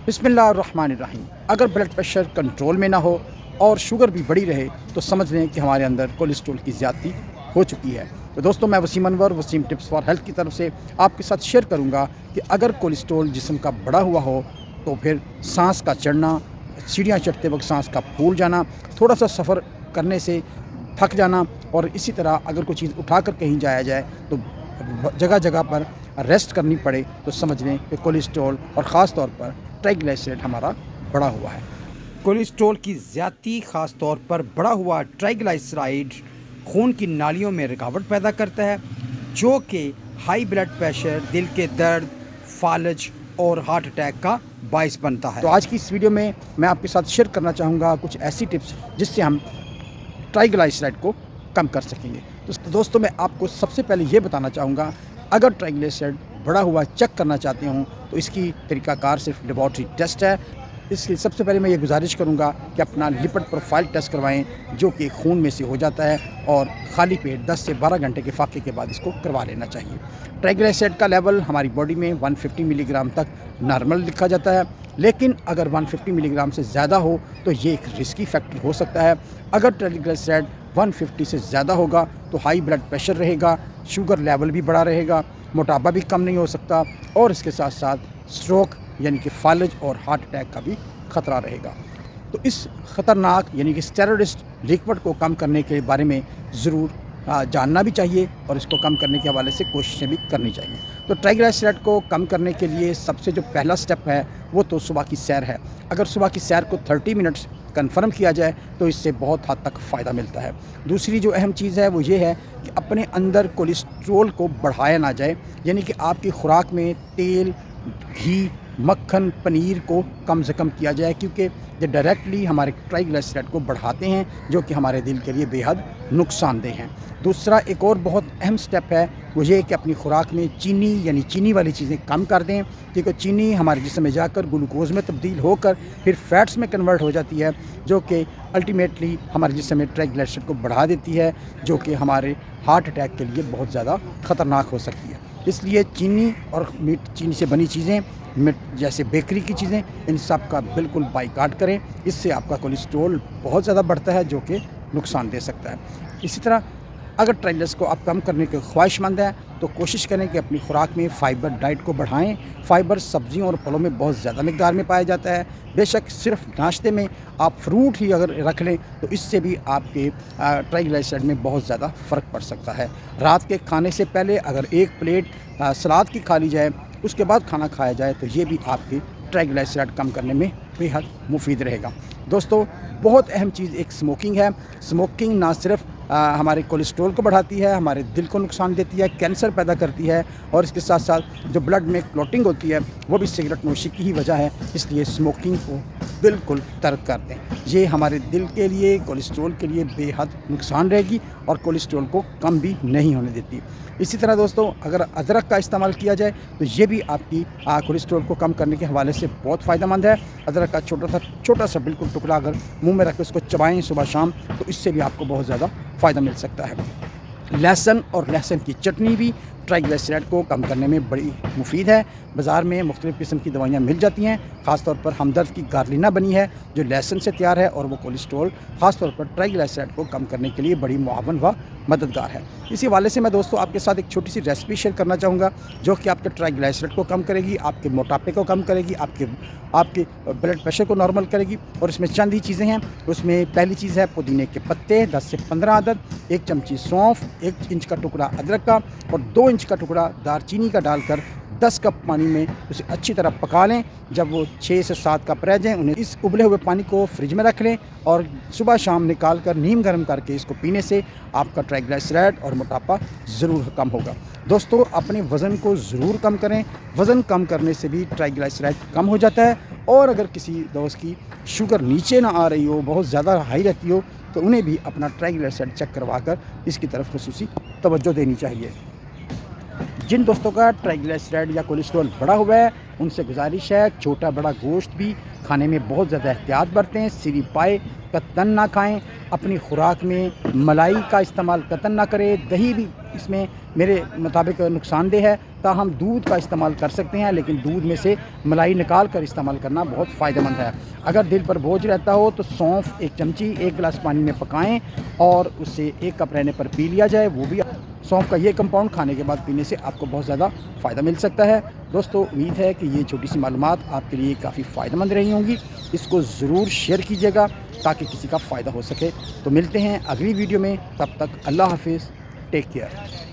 बिस्मिल्लाहिर्रहमानिर्रहीम। अगर blood pressure control में ना हो और शुगर भी बढ़ी रहे तो समझ लें कि हमारे अंदर कोलेस्ट्रॉल की ज़्यादती हो चुकी है। तो दोस्तों, मैं Waseem Anwar Waseem tips for health की तरफ से आपके साथ शेयर करूंगा कि अगर कोलेस्ट्रॉल जिस्म का बढ़ा हुआ हो तो फिर सांस का चढ़ना, सीढ़ियाँ चढ़ते वक्त सांस का फूल जाना, थोड़ा सा सफ़र करने से थक जाना, और इसी तरह अगर कोई चीज़ उठाकर कहीं जाया जाए तो जगह जगह पर रेस्ट करनी पड़े तो समझ लें कि कोलेस्ट्रॉल और ख़ास तौर पर ट्राइग्लिसराइड हमारा बढ़ा हुआ है। कोलेस्ट्रॉल की ज़्यादती ख़ास तौर पर बढ़ा हुआ ट्राइग्लिसराइड खून की नालियों में रुकावट पैदा करता है, जो कि हाई ब्लड प्रेशर, दिल के दर्द, फालज और हार्ट अटैक का बायस बनता है। तो आज की इस वीडियो में मैं आपके साथ शेयर करना चाहूँगा कुछ ऐसी टिप्स जिससे हम ट्राइग्लिसराइड को कम कर सकेंगे। तो दोस्तों, मैं आपको सबसे पहले ये बताना चाहूँगा, अगर ट्राइग्लिसराइड बढ़ा हुआ चेक करना चाहते हों तो इसकी तरीक़ाकार सिर्फ लेबॉर्ट्री टेस्ट है। इसलिए सबसे पहले मैं ये गुजारिश करूँगा कि अपना लिपिड प्रोफाइल टेस्ट करवाएं, जो कि खून में से हो जाता है, और खाली पेट 10 से 12 घंटे के फाके के बाद इसको करवा लेना चाहिए। ट्राइग्लिसराइड का लेवल हमारी बॉडी में 150 मिलीग्राम तक नॉर्मल लिखा जाता है, लेकिन अगर 150 मिलीग्राम से ज़्यादा हो तो ये एक रिस्की फैक्टर हो सकता है। अगर ट्राइग्लिसराइड 150 से ज़्यादा होगा तो हाई ब्लड प्रेशर रहेगा, शुगर लेवल भी बढ़ा रहेगा, मोटापा भी कम नहीं हो सकता, और इसके साथ साथ स्ट्रोक यानी कि फालज और हार्ट अटैक का भी ख़तरा रहेगा। तो इस ख़तरनाक यानी कि स्टेरॉइड लिक्विड को कम करने के बारे में ज़रूर जानना भी चाहिए, और इसको कम करने के हवाले से कोशिशें भी करनी चाहिए। तो ट्राइग्लिसराइड को कम करने के लिए सबसे जो पहला स्टेप है वो तो सुबह की सैर है। अगर सुबह की सैर को 30 मिनट्स कंफर्म किया जाए तो इससे बहुत हद तक फ़ायदा मिलता है। दूसरी जो अहम चीज़ है वो ये है कि अपने अंदर कोलेस्ट्रॉल को बढ़ाया ना जाए, यानी कि आपकी खुराक में तेल, घी, मक्खन, पनीर को कम से कम किया जाए, क्योंकि ये डायरेक्टली हमारे ट्राइग्लिसराइड को बढ़ाते हैं, जो कि हमारे दिल के लिए बेहद नुकसानदेह हैं। दूसरा एक और बहुत अहम स्टेप है वो ये कि अपनी खुराक में चीनी यानी चीनी वाली चीज़ें कम कर दें, क्योंकि चीनी हमारे जिस्म में जाकर ग्लूकोज में तब्दील होकर फिर फैट्स में कन्वर्ट हो जाती है, जो कि अल्टीमेटली हमारे जिस्म में ट्राइग्लिसराइड को बढ़ा देती है, जो कि हमारे हार्ट अटैक के लिए बहुत ज़्यादा ख़तरनाक हो सकती है। इसलिए चीनी और चीनी से बनी चीज़ें, जैसे बेकरी की चीज़ें, इन सब का बिल्कुल बाइकाट करें। इससे आपका कोलेस्ट्रॉल बहुत ज़्यादा बढ़ता है, जो कि नुकसान दे सकता है। इसी तरह अगर ट्राइग्लिसराइड को आप कम करने के ख्वाहिशमंद हैं तो कोशिश करें कि अपनी खुराक में फ़ाइबर डाइट को बढ़ाएं। फ़ाइबर सब्जियों और फलों में बहुत ज़्यादा मिकदार में पाया जाता है। बेशक सिर्फ नाश्ते में आप फ्रूट ही अगर रख लें तो इससे भी आपके ट्राइग्लिसराइड में बहुत ज़्यादा फ़र्क पड़ सकता है। रात के खाने से पहले अगर एक प्लेट सलाद की खा ली जाए, उसके बाद खाना खाया जाए, तो ये भी आपकी ट्राइग्लिसराइड कम करने में बेहद मुफीद रहेगा। दोस्तों, बहुत अहम चीज़ एक स्मोकिंग है। स्मोकिंग ना सिर्फ हमारे कोलेस्ट्रॉल को बढ़ाती है, हमारे दिल को नुकसान देती है, कैंसर पैदा करती है, और इसके साथ साथ जो ब्लड में क्लॉटिंग होती है वो भी सिगरेट नोशी की ही वजह है। इसलिए स्मोकिंग को बिल्कुल तर्क कर दें। ये हमारे दिल के लिए, कोलेस्ट्रॉल के लिए बेहद नुकसान रहेगी और कोलेस्ट्रॉल को कम भी नहीं होने देती। इसी तरह दोस्तों, अगर अदरक का इस्तेमाल किया जाए तो ये भी आपकी कोलेस्ट्रॉल को कम करने के हवाले से बहुत फ़ायदेमंद है। अदरक का छोटा सा बिल्कुल टुकड़ा अगर मुंह में रख के उसको चबाएं सुबह शाम, तो इससे भी आपको बहुत ज़्यादा फ़ायदा मिल सकता है। लहसुन और लहसुन की चटनी भी ट्राइग्लिसराइड को कम करने में बड़ी मुफीद है। बाज़ार में मुख्तलिफ़ किस्म की दवाइयाँ मिल जाती हैं, ख़ास तौर पर हमदर्द की गार्लिना बनी है जो लहसुन से तैयार है, और वो कोलेस्ट्रॉल ख़ास तौर पर ट्राइग्लिसराइड को कम करने के लिए बड़ी मुआवन व मददगार है। इसी हवाले से मैं दोस्तों आपके साथ एक छोटी सी रेसिपी शेयर करना चाहूँगा, जो कि आपके ट्राइग्लिसराइड को कम करेगी, आपके मोटापे को कम करेगी, आपके ब्लड प्रेशर को नॉर्मल करेगी। और इसमें चंद ही चीज़ें हैं। उसमें पहली चीज़ है पुदीने के पत्ते 10 से 15 अदद, 1 चमची सौंफ, 1 इंच का टुकड़ा अदरक का और 2 इंच का टुकड़ा दालचीनी का डालकर 10 कप पानी में उसे अच्छी तरह पका लें। जब वो 6 से 7 कप रह जाएँ, उन्हें इस उबले हुए पानी को फ्रिज में रख लें, और सुबह शाम निकाल कर नीम गर्म करके इसको पीने से आपका ट्राइग्लिसराइड और मोटापा ज़रूर कम होगा। दोस्तों, अपने वज़न को ज़रूर कम करें। वज़न कम करने से भी ट्राइग्लिसराइड कम हो जाता है। और अगर किसी दोस्त की शुगर नीचे ना आ रही हो, बहुत ज़्यादा हाई रहती हो, तो उन्हें भी अपना ट्राइग्लिसराइड चेक करवा कर इसकी तरफ ख़ुसूसी तवज्जो देनी चाहिए। जिन दोस्तों का ट्राइग्लिसराइड या कोलेस्ट्रॉल बढ़ा हुआ है, उनसे गुजारिश है छोटा बड़ा गोश्त भी खाने में बहुत ज़्यादा एहतियात बरतें। सीरी पाए कतन ना खाएं। अपनी खुराक में मलाई का इस्तेमाल कतन ना करें। दही भी इसमें मेरे मुताबिक नुकसानदेह है, تاہم دودھ کا استعمال کر سکتے ہیں، لیکن دودھ میں سے ملائی نکال کر استعمال کرنا بہت فائدہ مند ہے۔ اگر دل پر بوجھ رہتا ہو تو سونف 1 چمچی 1 گلاس پانی میں پکائیں اور اسے 1 کپ رہنے پر پی لیا جائے۔ وہ بھی سونف کا یہ کمپاؤنڈ کھانے کے بعد پینے سے آپ کو بہت زیادہ فائدہ مل سکتا ہے۔ دوستو امید ہے کہ یہ چھوٹی سی معلومات آپ کے لیے کافی فائدہ مند رہی ہوں گی۔ اس کو ضرور شیئر کیجیے گا تاکہ کسی کا فائدہ ہو سکے۔ تو ملتے ہیں اگلی ویڈیو میں، تب تک اللہ حافظ، ٹیک کیئر۔